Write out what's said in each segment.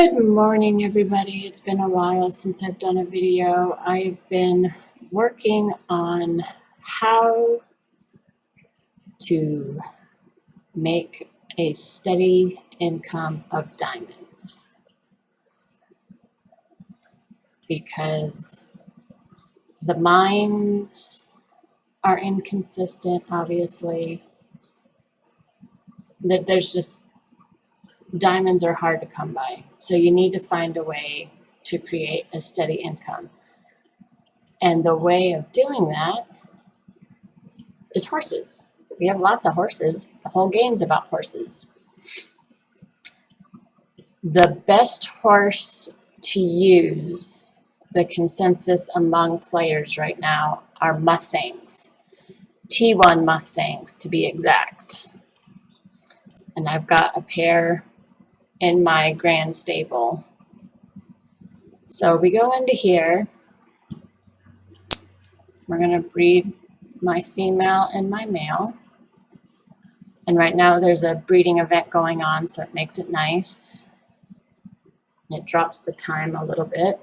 Good morning, everybody. It's been a while since I've done a video. I've been working on how to make a steady income of diamonds because the mines are inconsistent, obviously. There's just diamonds are hard to come by. So you need to find a way to create a steady income. And the way of doing that is horses. We have lots of horses. The whole game's about horses. The best horse to use, the consensus among players right now, are Mustangs. T1 Mustangs to be exact. And I've got a pair in my grand stable. So we go into here. We're going to breed my female and my male. And right now there's a breeding event going on, so it makes it nice. It drops the time a little bit.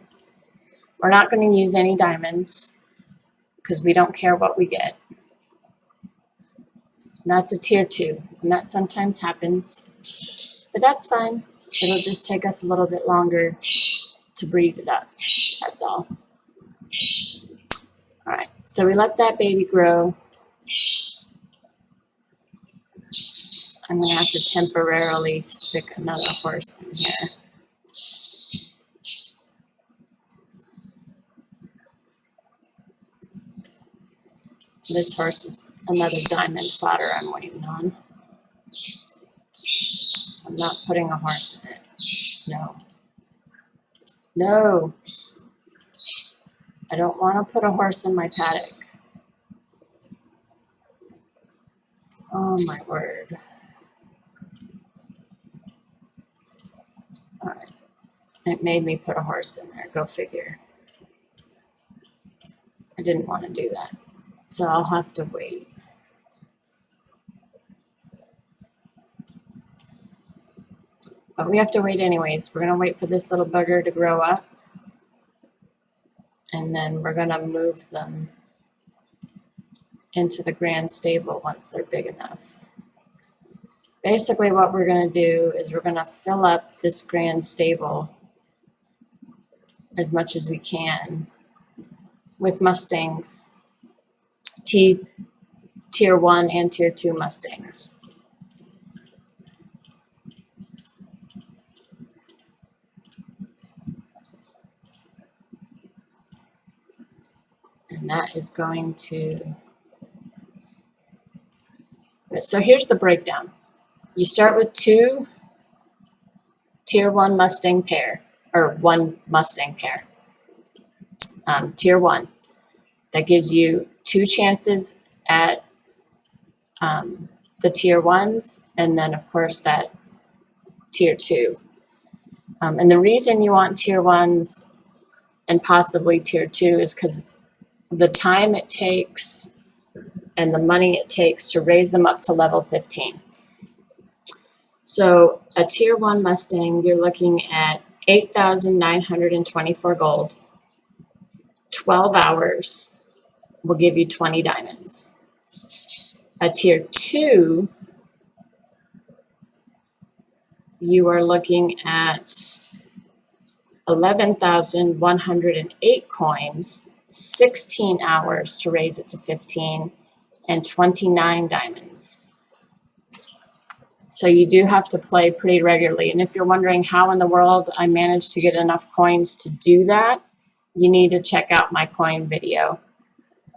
We're not going to use any diamonds because we don't care what we get. That's a tier 2, and that sometimes happens, but that's fine. It'll just take us a little bit longer to breed it up. That's all. All right, so we let that baby grow. I'm going to have to temporarily stick another horse in here. This horse is another diamond fodder I'm waiting on. I'm not putting a horse in it. No. No. I don't want to put a horse in my paddock. Oh my word. All right. It made me put a horse in there. Go figure. I didn't want to do that. So I'll have to wait. But we have to wait anyways. We're going to wait for this little bugger to grow up. And then we're going to move them into the grand stable once they're big enough. Basically what we're going to do is we're going to fill up this grand stable as much as we can with Mustangs, tier 1 and tier 2 Mustangs. And that is going to... So here's the breakdown. You start with 2 tier 1 Mustang pair, or 1 Mustang pair. Tier 1. That gives you 2 chances at the tier 1s, and then of course that tier 2. And the reason you want tier 1s and possibly tier 2 is because it's the time it takes and the money it takes to raise them up to level 15. So a tier 1 Mustang, you're looking at 8,924 gold. 12 hours will give you 20 diamonds. A tier 2, you are looking at 11,108 coins, 16 hours to raise it to 15, and 29 diamonds. So you do have to play pretty regularly. And if you're wondering how in the world I managed to get enough coins to do that, you need to check out my coin video.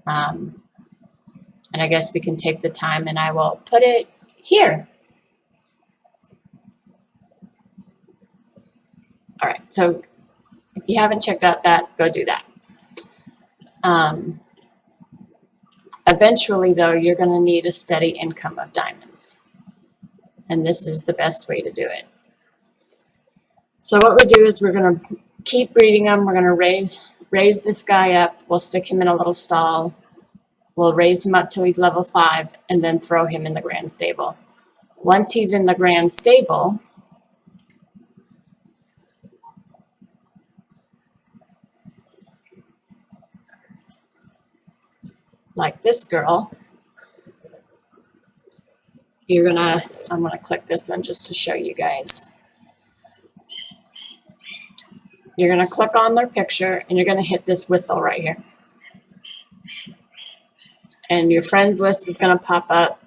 And I guess we can take the time and I will put it here. All right, so if you haven't checked out that, go do that. Eventually, though, you're going to need a steady income of diamonds. And this is the best way to do it. So what we do is we're going to keep breeding them. We're going to raise this guy up. We'll stick him in a little stall. We'll raise him up till he's level 5 and then throw him in the grand stable. Once he's in the grand stable, like this girl, I'm gonna click this one just to show you guys. You're gonna click on their picture and you're gonna hit this whistle right here. And your friends list is gonna pop up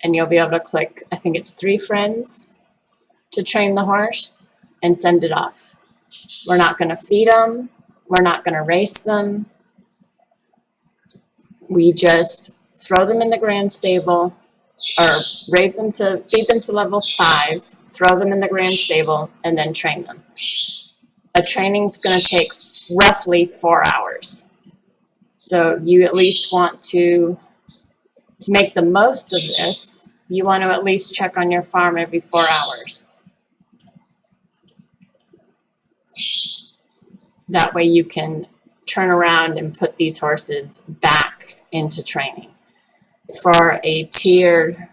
and you'll be able to click, I think it's 3 friends to train the horse and send it off. We're not gonna feed them. We're not gonna race them. We just throw them in the grand stable or feed them to level 5, throw them in the grand stable, and then train them. A training's going to take roughly 4 hours. So you at least want to make the most of this, you want to at least check on your farm every 4 hours. That way you can turn around and put these horses back into training. For a tier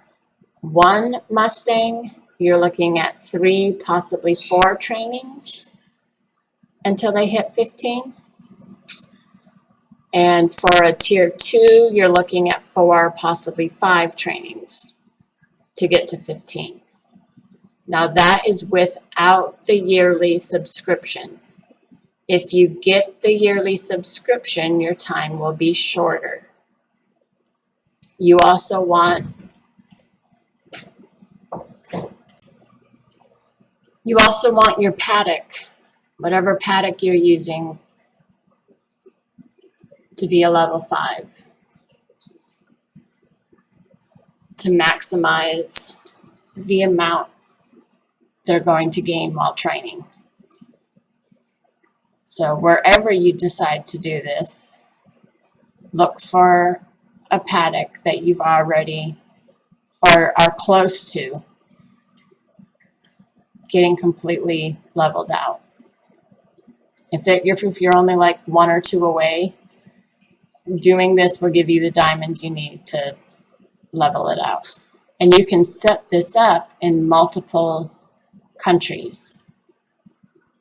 1 Mustang, you're looking at 3, possibly 4 trainings until they hit 15. And for a tier 2, you're looking at 4, possibly 5 trainings to get to 15. Now that is without the yearly subscription. If you get the yearly subscription, your time will be shorter. You also want your paddock, whatever paddock you're using, to be a level 5 to maximize the amount they're going to gain while training. So wherever you decide to do this, look for a paddock that you've already or are close to getting completely leveled out. If you're only like 1 or 2 away, doing this will give you the diamonds you need to level it out. And you can set this up in multiple countries.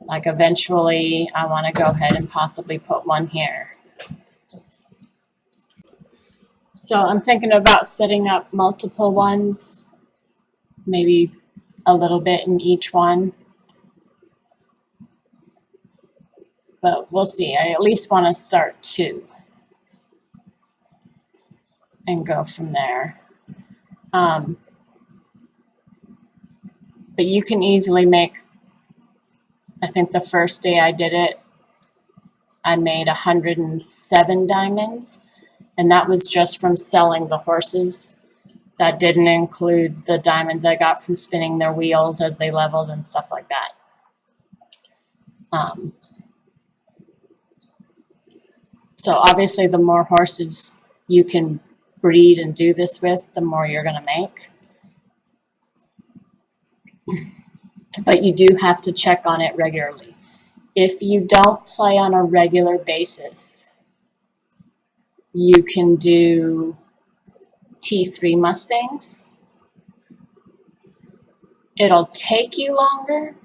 Like eventually, I want to go ahead and possibly put one here. So I'm thinking about setting up multiple ones, maybe a little bit in each one. But we'll see. I at least want to start 2 and go from there. But you can easily make, I think the first day I did it, I made 107 diamonds, and that was just from selling the horses. That didn't include the diamonds I got from spinning their wheels as they leveled and stuff like that. So obviously the more horses you can breed and do this with, the more you're going to make. But you do have to check on it regularly. If you don't play on a regular basis, you can do T3 Mustangs. It'll take you longer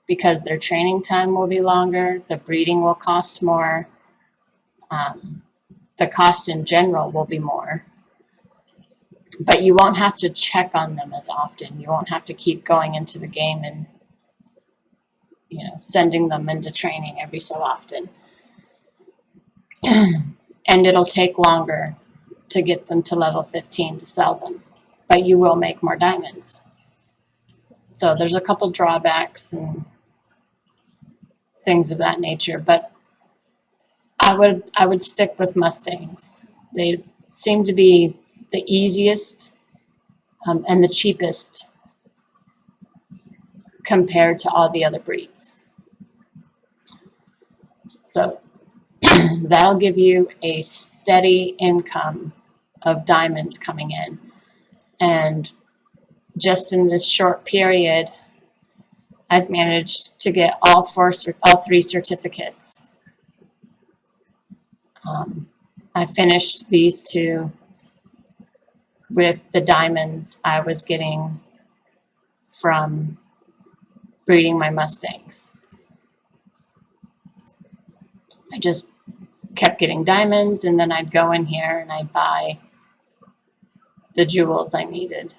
because their training time will be longer, the breeding will cost more, the cost in general will be more. But you won't have to check on them as often. You won't have to keep going into the game and sending them into training every so often. And it'll take longer to get them to level 15 to sell them. But you will make more diamonds. So there's a couple drawbacks and things of that nature. But I would stick with Mustangs. They seem to be the easiest and the cheapest compared to all the other breeds. So that'll give you a steady income of diamonds coming in. And just in this short period, I've managed to get all 3 certificates. I finished these 2 with the diamonds I was getting from breeding my Mustangs. I just kept getting diamonds, and then I'd go in here and I'd buy the jewels I needed.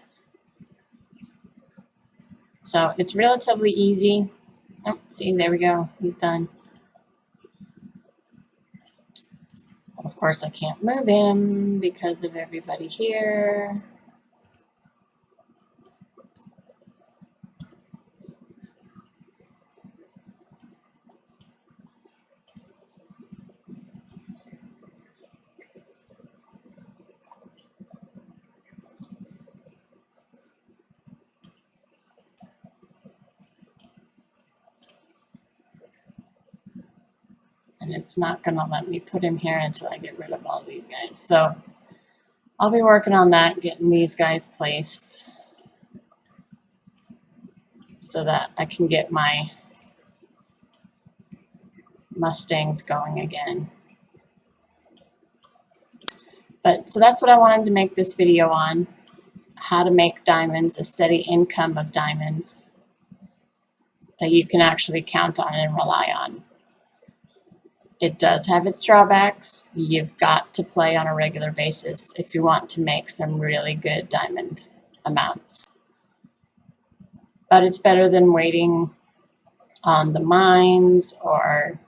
So it's relatively easy. Oh, see, there we go. He's done. Of course, I can't move him because of everybody here. And it's not going to let me put him here until I get rid of all these guys. So I'll be working on that, getting these guys placed so that I can get my Mustangs going again. But so that's what I wanted to make this video on, how to make diamonds, a steady income of diamonds that you can actually count on and rely on. It does have its drawbacks. You've got to play on a regular basis if you want to make some really good diamond amounts. But it's better than waiting on the mines or,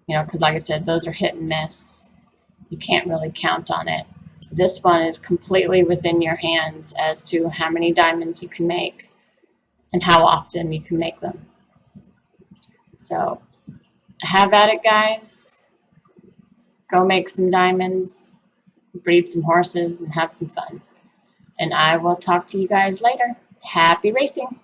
you know, because like I said, those are hit and miss. You can't really count on it. This one is completely within your hands as to how many diamonds you can make and how often you can make them. So have at it, guys. Go make some diamonds, breed some horses, and have some fun. And I will talk to you guys later. Happy racing!